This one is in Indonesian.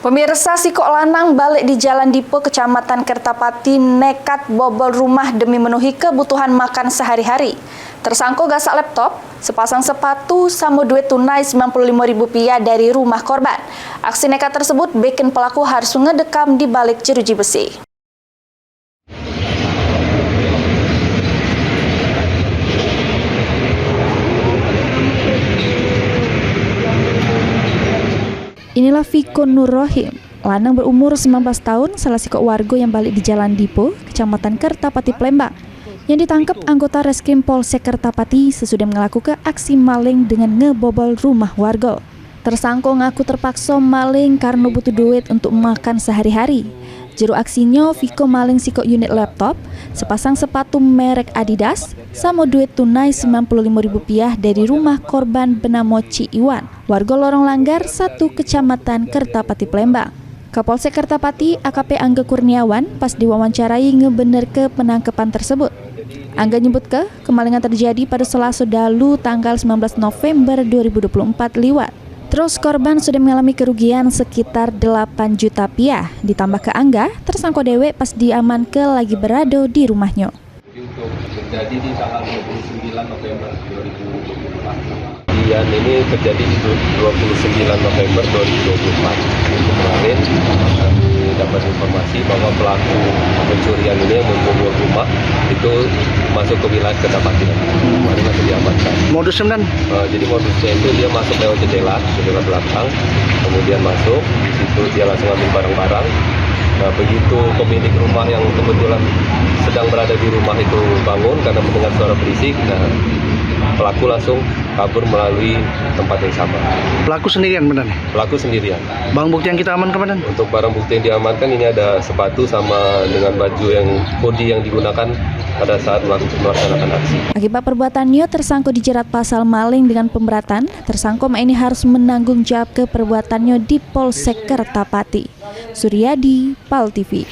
Pemirsa, si kok lanang balik di Jalan Dipo, Kecamatan Kertapati, nekat bobol rumah demi memenuhi kebutuhan makan sehari-hari. Tersangkut gasak laptop, sepasang sepatu, sama duit tunai Rp95.000 dari rumah korban. Aksi nekat tersebut bikin pelaku harus ngedekam di balik jeruji besi. Inilah Viko Nur Rohim, lanang berumur 19 tahun, salah satu warga yang balik di Jalan Dipo, Kecamatan Kertapati, Palembang, yang ditangkap anggota Reskrim Polsek Kertapati sesudah melakukan aksi maling dengan ngebobol rumah warga. Tersangka ngaku terpaksa maling karena butuh duit untuk makan sehari-hari. Juru aksinya, Viko maling sikok unit laptop, sepasang sepatu merek Adidas, sama duit tunai Rp95.000 dari rumah korban bernama Ci Iwan, warga Lorong Langgar 1, Kecamatan Kertapati, Palembang. Kapolsek Kertapati AKP Angga Kurniawan pas diwawancarai ngebener ke penangkapan tersebut. Angga nyebut kemalingan terjadi pada Selasa dalu tanggal 19 November 2024 liwat. Terus korban sudah mengalami kerugian sekitar Rp8 juta. Ditambah ke Angga, tersangka dewek pas diaman ke lagi berada di rumahnya. Terjadi di tanggal 29 November 2024. Kejadian ini terjadi di 29 November 2024. Kemarin kami dapat informasi bahwa pelaku pencurian ini yang membobol rumah itu masuk ke wilayah Kertapati. Kemarin masih diamankan. Modusnya jadi modusnya itu dia masuk lewat jendela belakang, kemudian masuk, di situ dia langsung ambil barang-barang. Nah, begitu pemilik rumah yang kebetulan sedang berada di rumah itu bangun karena mendengar suara berisik, nah pelaku langsung kabur melalui tempat yang sama. Pelaku sendirian benar nih? Pelaku sendirian. Barang bukti yang kita amankan benar? Untuk barang bukti yang diamankan ini ada sepatu sama dengan baju yang hoodie yang digunakan pada saat melaksanakan aksi. Akibat perbuatannya, tersangka dijerat pasal maling dengan pemberatan. Tersangka ini harus menanggung jawab ke perbuatannya di Polsek Kertapati. Suryadi, PAL TV.